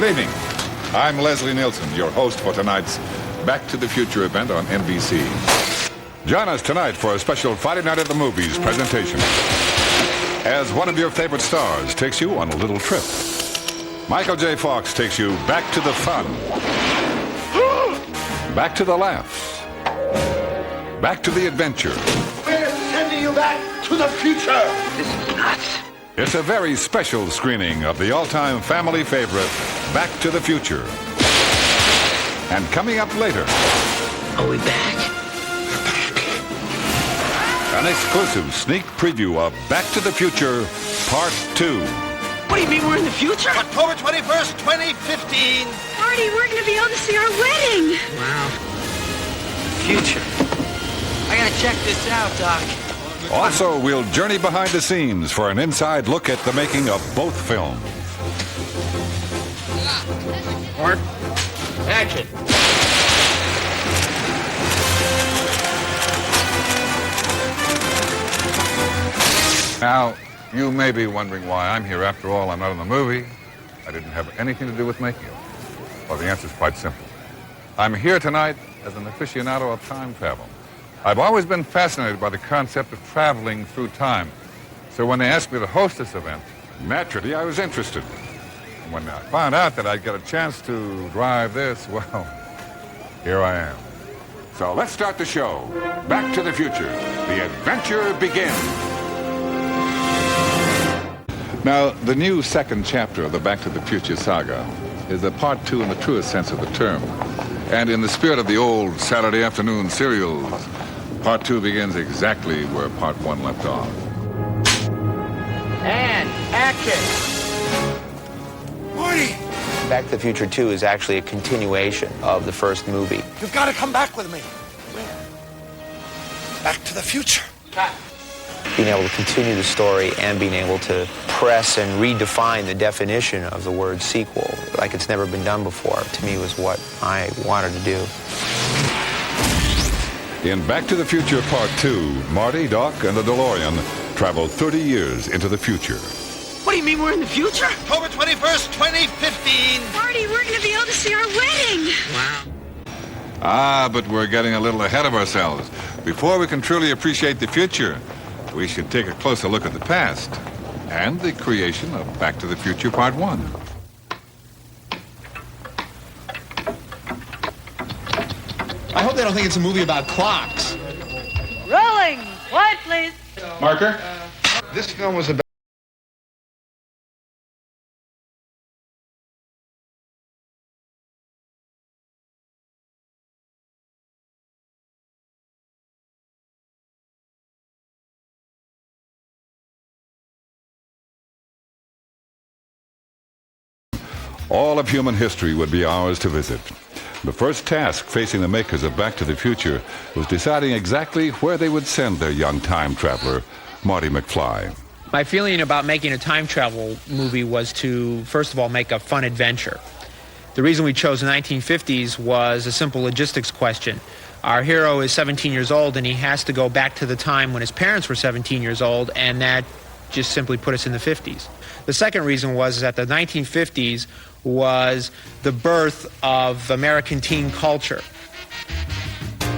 Good evening. I'm Leslie Nielsen, your host for tonight's Back to the Future event on NBC. Join us tonight for a special Friday Night at the Movies presentation, as one of your favorite stars takes you on a little trip. Michael J. Fox takes you back to the fun, back to the laughs, back to the adventure. We're sending you back to the future. This is nuts. It's a very special screening of the all-time family favorite, Back to the Future. And coming up later... Are we back? An exclusive sneak preview of Back to the Future Part 2. What do you mean we're in the future? October 21st, 2015. Marty, we're going to be able to see our wedding. Wow. Future. I gotta check this out, Doc. Also, we'll journey behind the scenes for an inside look at the making of both films. Mark, action. Now, you may be wondering why I'm here. After all, I'm not in the movie. I didn't have anything to do with making it. Well, the answer's quite simple. I'm here tonight as an aficionado of time travel. I've always been fascinated by the concept of traveling through time. So when they asked me to host this event, naturally I was interested. And when I found out that I'd get a chance to drive this, well, here I am. So let's start the show. Back to the Future. The adventure begins. Now, the new second chapter of the Back to the Future saga is a part 2 in the truest sense of the term. And in the spirit of the old Saturday afternoon serials, part 2 begins exactly where part 1 left off. And action. Marty, Back to the Future 2 is actually a continuation of the first movie. you've got to come back with me. Where? Back to the future. Being able to continue the story and being able to press and redefine the definition of the word sequel like it's never been done before, to me, was what I wanted to do. In Back to the Future Part 2, Marty, Doc, and the DeLorean travel 30 years into the future. What do you mean we're in the future? October 21st, 2015. Marty, we're going to be able to see our wedding. Wow. Ah, but we're getting a little ahead of ourselves. Before we can truly appreciate the future, we should take a closer look at the past and the creation of Back to the Future Part 1. I hope they don't think it's a movie about clocks. Rolling. Quiet, please. Marker? This film was about... All of human history would be ours to visit. The first task facing the makers of Back to the Future was deciding exactly where they would send their young time traveler, Marty McFly. My feeling about making a time travel movie was to, first of all, make a fun adventure. The reason we chose the 1950s was a simple logistics question. Our hero is 17 years old, and he has to go back to the time when his parents were 17 years old, and that just simply put us in the 50s. The second reason was that the 1950s was the birth of American teen culture.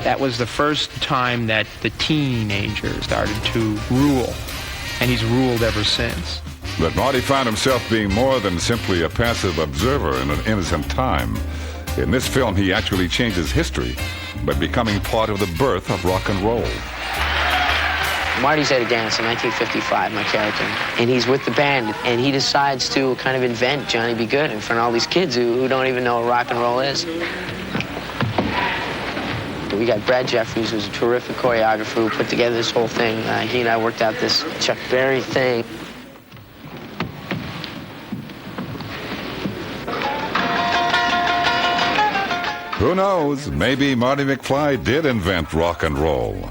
That was the first time that the teenager started to rule, and he's ruled ever since. But Marty found himself being more than simply a passive observer in an innocent time. In this film, he actually changes history by becoming part of the birth of rock and roll. Marty's at a dance in 1955, my character, and he's with the band, and he decides to kind of invent Johnny Be Good in front of all these kids who don't even know what rock and roll is. We got Brad Jeffries, who's a terrific choreographer, who put together this whole thing. He and I worked out this Chuck Berry thing. Who knows? Maybe Marty McFly did invent rock and roll.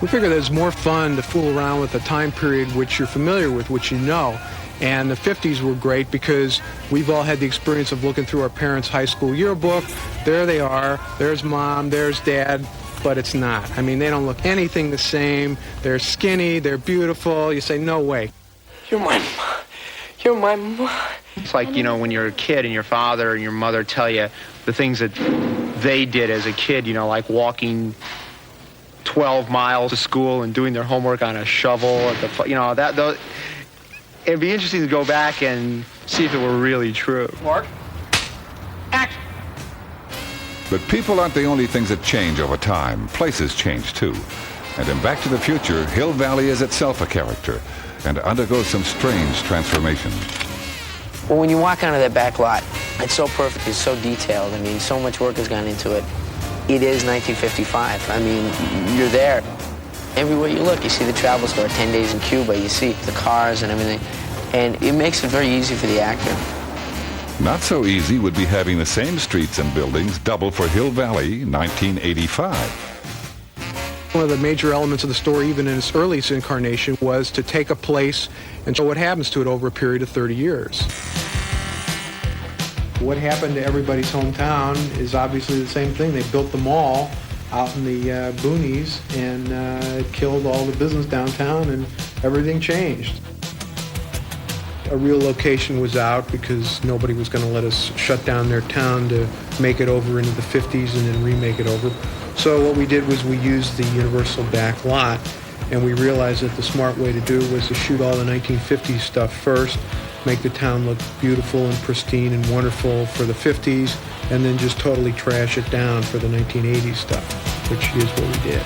We figure that it's more fun to fool around with a time period which you're familiar with, which you know. And the 50s were great because we've all had the experience of looking through our parents' high school yearbook. There they are. There's mom, there's dad, but it's not. I mean, they don't look anything the same. They're skinny, they're beautiful. You say, no way. You're my mom. It's like, you know, when you're a kid and your father and your mother tell you the things that they did as a kid, you know, like walking 12 miles to school and doing their homework on a shovel at the, you know, it'd be interesting to go back and see if it were really true. Mark? Action! But people aren't the only things that change over time. Places change too. And in Back to the Future, Hill Valley is itself a character and undergoes some strange transformation. Well, when you walk onto that back lot, it's so perfect, it's so detailed. I mean, so much work has gone into it. It is 1955. I mean, you're there. Everywhere you look, you see the travel store, 10 Days in Cuba, you see the cars and everything. And it makes it very easy for the actor. Not so easy would be having the same streets and buildings double for Hill Valley 1985. One of the major elements of the story, even in its earliest incarnation, was to take a place and show what happens to it over a period of 30 years. What happened to everybody's hometown is obviously the same thing. They built the mall out in the boonies and it killed all the business downtown and everything changed. A real location was out because nobody was going to let us shut down their town to make it over into the 50s and then remake it over. So what we did was we used the Universal back lot, and we realized that the smart way to do it was to shoot all the 1950s stuff first, make the town look beautiful and pristine and wonderful for the 50s, and then just totally trash it down for the 1980s stuff, which is what we did.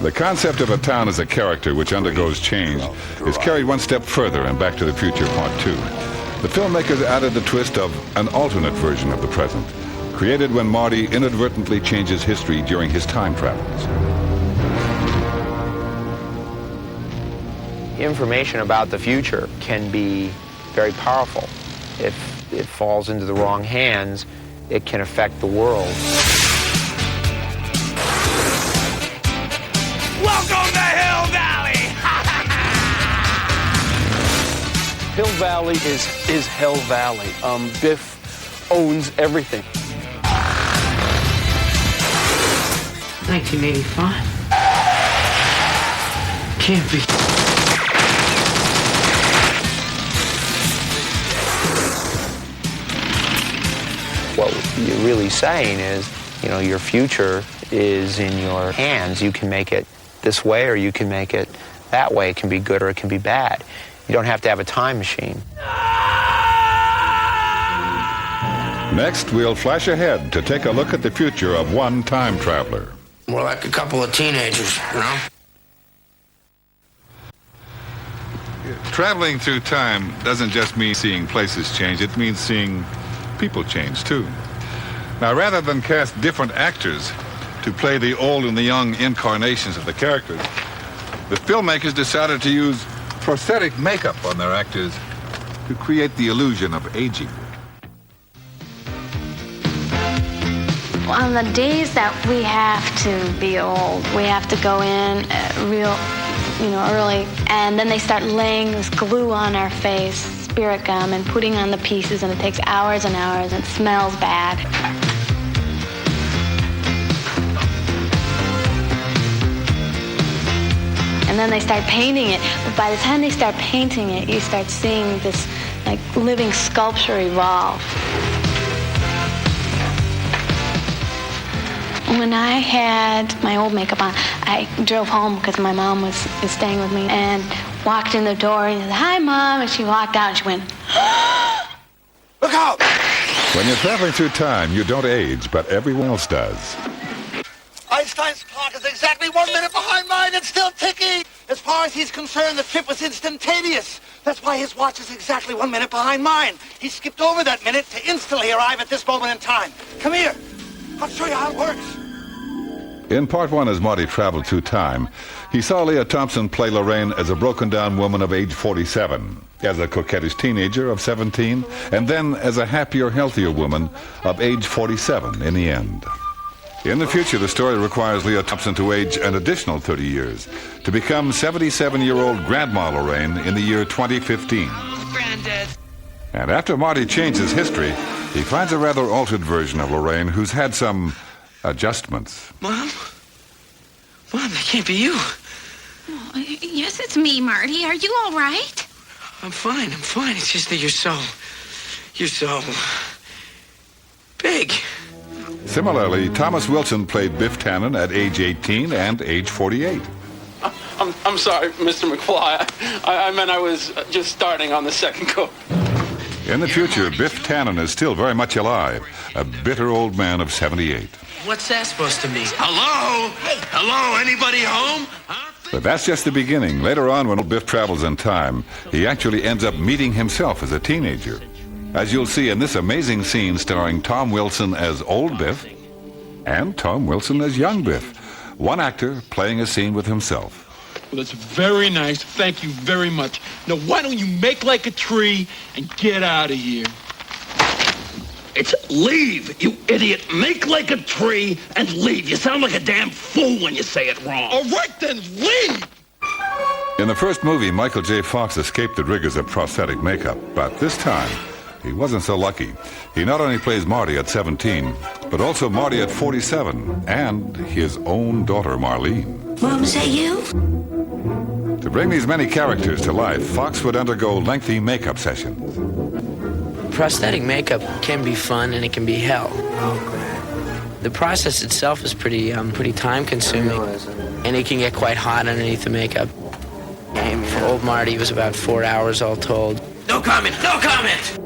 The concept of a town as a character which undergoes change is carried one step further in Back to the Future Part 2. The filmmakers added the twist of an alternate version of the present, created when Marty inadvertently changes history during his time travels. Information about the future can be very powerful. If it falls into the wrong hands, it can affect the world. Welcome to Hill Valley! Hill Valley is Hill Valley. Biff owns everything. 1985. Can't be. What you're really saying is, you know, your future is in your hands. You can make it this way or you can make it that way. It can be good or it can be bad. You don't have to have a time machine. Next, we'll flash ahead to take a look at the future of one time traveler. More like a couple of teenagers, you know? Traveling through time doesn't just mean seeing places change, it means seeing people change too. Now, rather than cast different actors to play the old and the young incarnations of the characters, the filmmakers decided to use prosthetic makeup on their actors to create the illusion of aging. On the days that we have to be old, we have to go in early, and then they start laying this glue on our face, spirit gum, and putting on the pieces, and it takes hours and hours, and it smells bad. And then they start painting it, but by the time they start painting it, you start seeing this like living sculpture evolve. When I had my old makeup on, I drove home because my mom was staying with me and walked in the door and said, "Hi, Mom," and she walked out and she went, Look out! When you're traveling through time, you don't age, but everyone else does. Einstein's clock is exactly 1 minute behind mine and still ticking. As far as he's concerned, the trip was instantaneous. That's why his watch is exactly 1 minute behind mine. He skipped over that minute to instantly arrive at this moment in time. Come here. I'll show you how it works. In Part 1, as Marty traveled through time, he saw Leah Thompson play Lorraine as a broken-down woman of age 47, as a coquettish teenager of 17, and then as a happier, healthier woman of age 47 in the end. In the future, the story requires Leah Thompson to age an additional 30 years, to become 77-year-old Grandma Lorraine in the year 2015. Dead. And after Marty changes history, he finds a rather altered version of Lorraine who's had some adjustments. Mom? Mom, that can't be you. Oh, yes, it's me, Marty. Are you all right? I'm fine. It's just that you're so big. Similarly, Thomas Wilson played Biff Tannen at age 18 and age 48. I'm sorry, Mr. McFly. I meant I was just starting on the second coat. In the future, Biff Tannen is still very much alive, a bitter old man of 78. What's that supposed to mean? Hello? Hello? Anybody home? But that's just the beginning. Later on, when Biff travels in time, he actually ends up meeting himself as a teenager. As you'll see in this amazing scene starring Tom Wilson as old Biff and Tom Wilson as young Biff. One actor playing a scene with himself. Well, that's very nice. Thank you very much. Now, why don't you make like a tree and get out of here? It's leave, you idiot. Make like a tree and leave. You sound like a damn fool when you say it wrong. All right, then, leave! In the first movie, Michael J. Fox escaped the rigors of prosthetic makeup, but this time, he wasn't so lucky. He not only plays Marty at 17, but also Marty at 47, and his own daughter, Marlene. Mom, is that you? To bring these many characters to life, Fox would undergo lengthy makeup sessions. Prosthetic makeup can be fun and it can be hell. The process itself is pretty time-consuming, and it can get quite hot underneath the makeup. For old Marty, it was about 4 hours all told. No comment! No comment!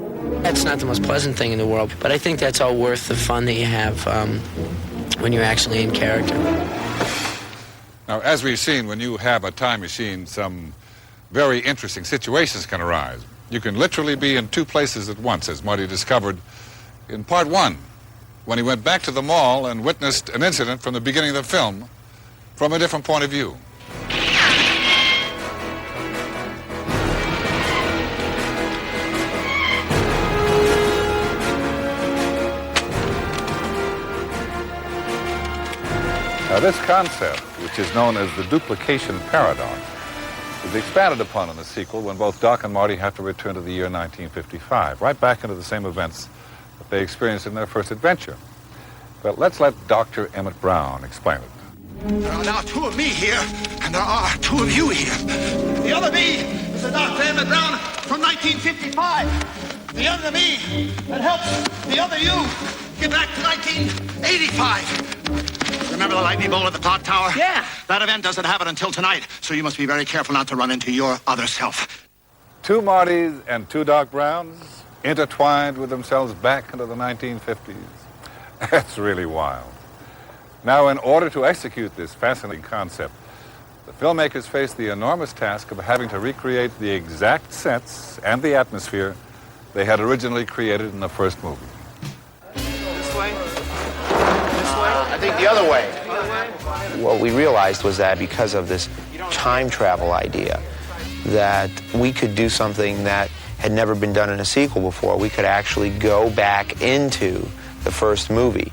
That's not the most pleasant thing in the world, but I think that's all worth the fun that you have when you're actually in character. Now, as we've seen, when you have a time machine, some very interesting situations can arise. You can literally be in two places at once, as Marty discovered in part one, when he went back to the mall and witnessed an incident from the beginning of the film from a different point of view. Now, this concept, which is known as the duplication paradox, is expanded upon in the sequel when both Doc and Marty have to return to the year 1955, right back into the same events that they experienced in their first adventure. But let's let Dr. Emmett Brown explain it. There are now two of me here, and there are two of you here. The other me is the Dr. Emmett Brown from 1955. The other me that helps the other you get back to 1985. Remember the lightning bolt at the clock tower? Yeah. That event doesn't happen until tonight, so you must be very careful not to run into your other self. Two Martys and two Doc Browns intertwined with themselves back into the 1950s. That's really wild. Now, in order to execute this fascinating concept, the filmmakers faced the enormous task of having to recreate the exact sets and the atmosphere they had originally created in the first movie. This way? I think the other way. What we realized was that because of this time travel idea, that we could do something that had never been done in a sequel before. We could actually go back into the first movie,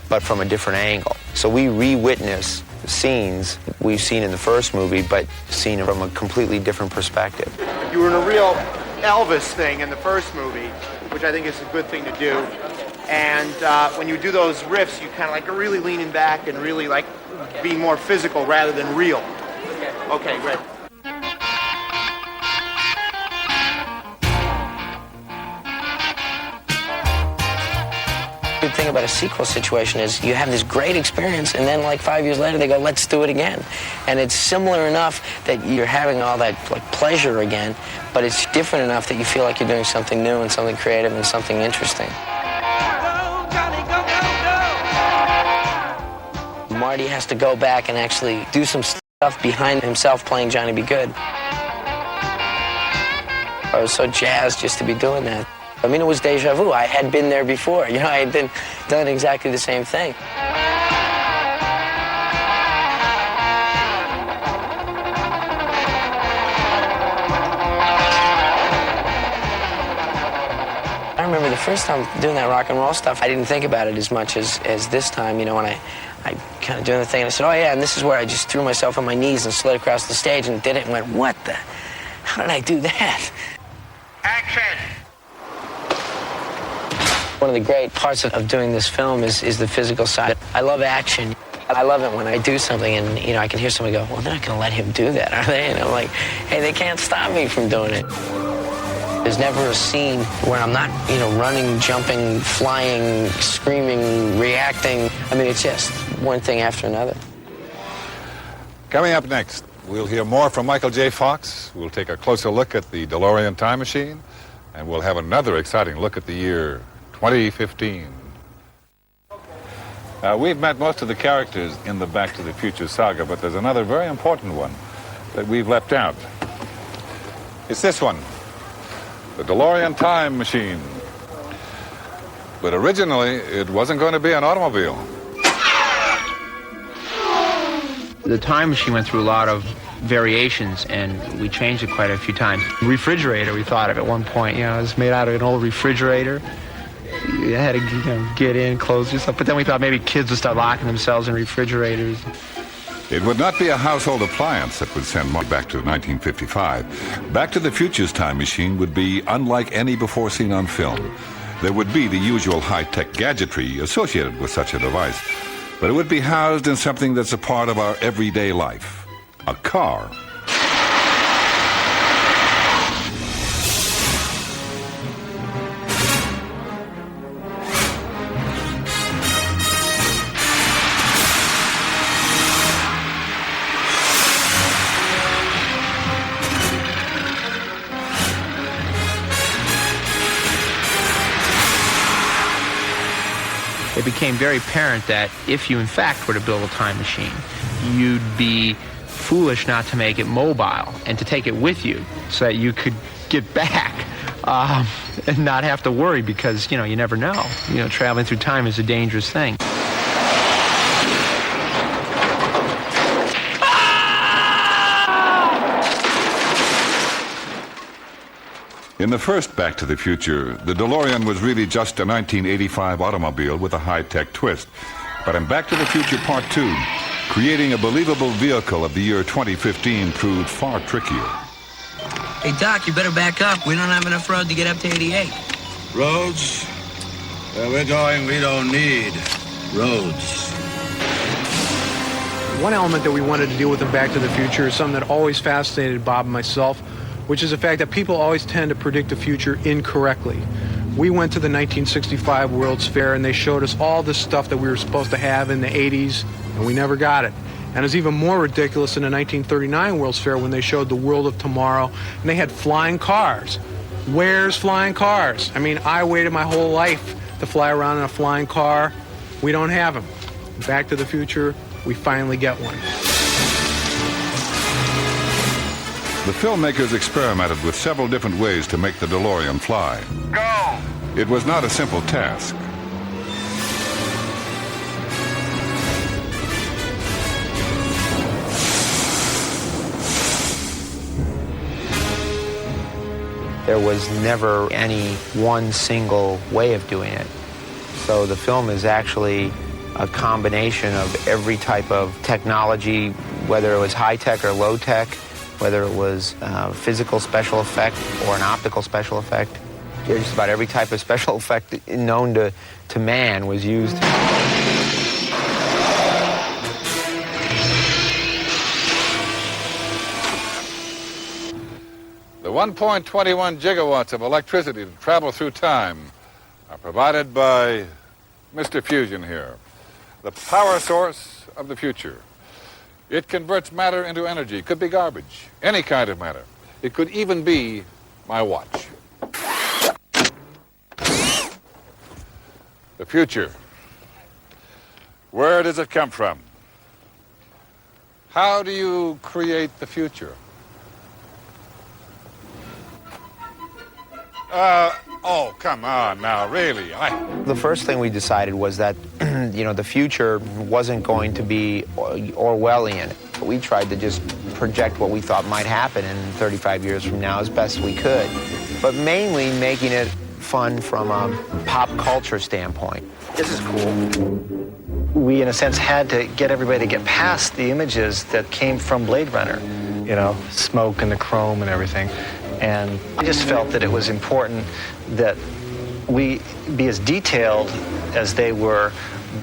but from a different angle. So we re-witness scenes we've seen in the first movie, but seen from a completely different perspective. You were in a real Elvis thing in the first movie, which I think is a good thing to do. And when you do those riffs, you kind of like are really leaning back and really like being more physical rather than real. Okay, great. The good thing about a sequel situation is you have this great experience, and then like 5 years later they go, let's do it again. And it's similar enough that you're having all that like pleasure again, but it's different enough that you feel like you're doing something new and something creative and something interesting. Marty has to go back and actually do some stuff behind himself playing Johnny B. Good. I was so jazzed just to be doing that. I mean, it was deja vu. I had been there before. You know, I had done exactly the same thing. I remember the first time doing that rock and roll stuff, I didn't think about it as much as this time, you know, when I kind of doing the thing, and I said, oh yeah, and this is where I just threw myself on my knees and slid across the stage and did it and went, what the, how did I do that? Action! One of the great parts of doing this film is the physical side. I love action. I love it when I do something and, you know, I can hear somebody go, well, they're not going to let him do that, are they? And I'm like, hey, they can't stop me from doing it. There's never a scene where I'm not, you know, running, jumping, flying, screaming, reacting. I mean, it's just one thing after another. Coming up next, we'll hear more from Michael J. Fox. We'll take a closer look at the DeLorean time machine, and we'll have another exciting look at the year 2015. We've met most of the characters in the Back to the Future saga, but there's another very important one that we've left out. It's this one, the DeLorean time machine. But originally, it wasn't going to be an automobile. The time machine went through a lot of variations, and we changed it quite a few times. Refrigerator, we thought of at one point. You know, it was made out of an old refrigerator. You had to, you know, get in, close yourself. But then we thought maybe kids would start locking themselves in refrigerators. It would not be a household appliance that would send Mark back to 1955. Back to the Future's time machine would be unlike any before seen on film. There would be the usual high-tech gadgetry associated with such a device, but it would be housed in something that's a part of our everyday life, a car. It became very apparent that if you in fact were to build a time machine, you'd be foolish not to make it mobile and to take it with you so that you could get back and not have to worry, because, you know, you never know. You know, traveling through time is a dangerous thing. In the first Back to the Future, the DeLorean was really just a 1985 automobile with a high-tech twist. But in Back to the Future Part 2, creating a believable vehicle of the year 2015 proved far trickier. Hey, Doc, you better back up. We don't have enough road to get up to 88. Roads? Where we're going, we don't need roads. One element that we wanted to deal with in Back to the Future is something that always fascinated Bob and myself, which is the fact that people always tend to predict the future incorrectly. We went to the 1965 World's Fair and they showed us all this stuff that we were supposed to have in the 80s, and we never got it. And it was even more ridiculous in the 1939 World's Fair when they showed the world of tomorrow and they had flying cars. Where's flying cars? I mean, I waited my whole life to fly around in a flying car. We don't have them. Back to the Future, we finally get one. The filmmakers experimented with several different ways to make the DeLorean fly. Go! It was not a simple task. There was never any one single way of doing it. So the film is actually a combination of every type of technology, whether it was high-tech or low-tech, whether it was physical special effect or an optical special effect. Just about every type of special effect known to man was used. The 1.21 gigawatts of electricity to travel through time are provided by Mr. Fusion here, the power source of the future. It converts matter into energy. It could be garbage, any kind of matter. It could even be my watch. The future. Where does it come from? How do you create the future? Oh, come on now, really. The first thing we decided was that, you know, the future wasn't going to be Orwellian. We tried to just project what we thought might happen in 35 years from now as best we could, but mainly making it fun from a pop culture standpoint. This is cool. We, in a sense, had to get everybody to get past the images that came from Blade Runner. You know, smoke and the chrome and everything. And I just felt that it was important that we be as detailed as they were,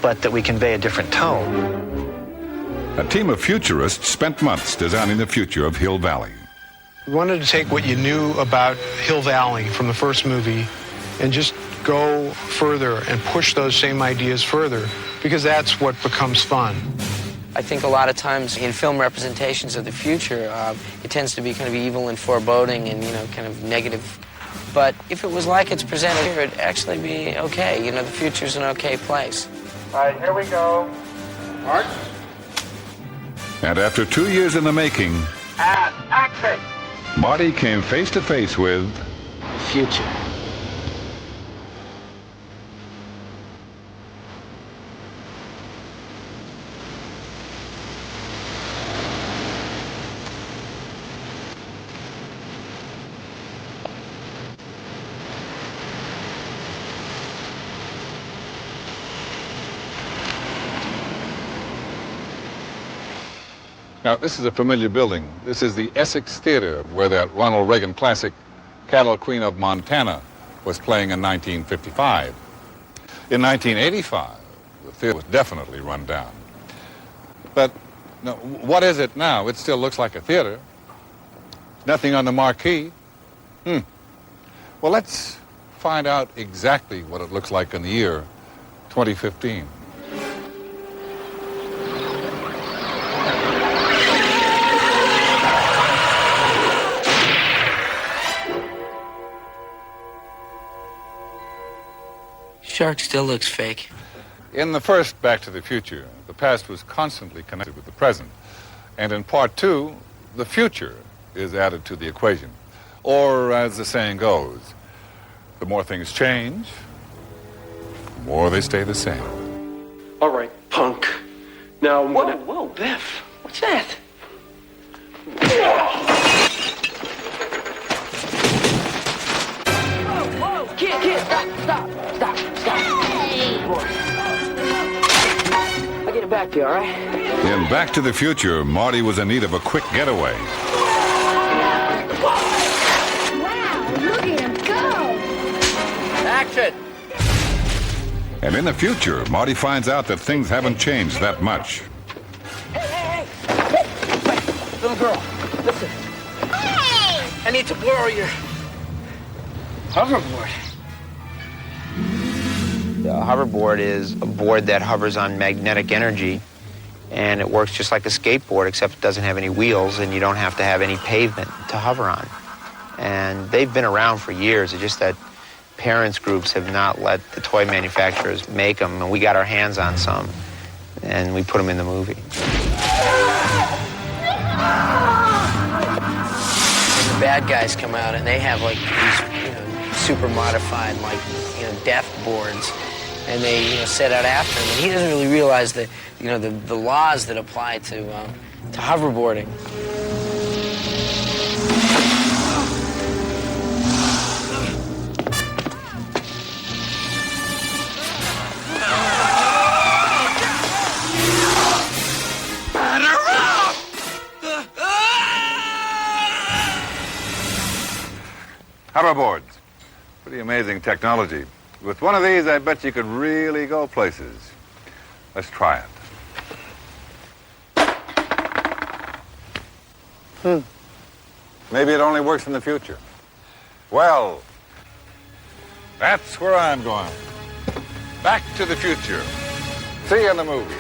but that we convey a different tone. A team of futurists spent months designing the future of Hill Valley. We wanted to take what you knew about Hill Valley from the first movie and just go further and push those same ideas further, because that's what becomes fun. I think a lot of times in film representations of the future, it tends to be kind of evil and foreboding and, kind of negative. But if it was like it's presented here, it'd actually be okay. The future's an okay place. All right, here we go. March. And after 2 years in the making, And action. Marty came face to face with the future. Now, this is a familiar building. This is the Essex Theater, where that Ronald Reagan classic, Cattle Queen of Montana, was playing in 1955. In 1985, the theater was definitely run down. But no, what is it now? It still looks like a theater. Nothing on the marquee. Well, let's find out exactly what it looks like in the year 2015. Shark still looks fake. In the first Back to the Future, the past was constantly connected with the present. And in part 2, the future is added to the equation. Or, as the saying goes, the more things change, the more they stay the same. All right, punk. Now, whoa, Biff. What's that? Whoa, kid, stop. I'll get it back to you, all right? In Back to the Future, Marty was in need of a quick getaway. Wow, look at him go. Action! And in the future, Marty finds out that things haven't changed that much. Hey! Little girl, listen. I need to borrow your hoverboard. The hoverboard is a board that hovers on magnetic energy, and it works just like a skateboard, except it doesn't have any wheels, and you don't have to have any pavement to hover on. And they've been around for years. It's just that parents groups have not let the toy manufacturers make them, and we got our hands on some, and we put them in the movie. The bad guys come out, and they have like these, super modified, death boards, and they, set out after him. And he doesn't really realize that, the laws that apply to hoverboarding. Hoverboards. Pretty amazing technology. With one of these, I bet you could really go places. Let's try it. Maybe it only works in the future. Well, that's where I'm going. Back to the future. See you in the movie.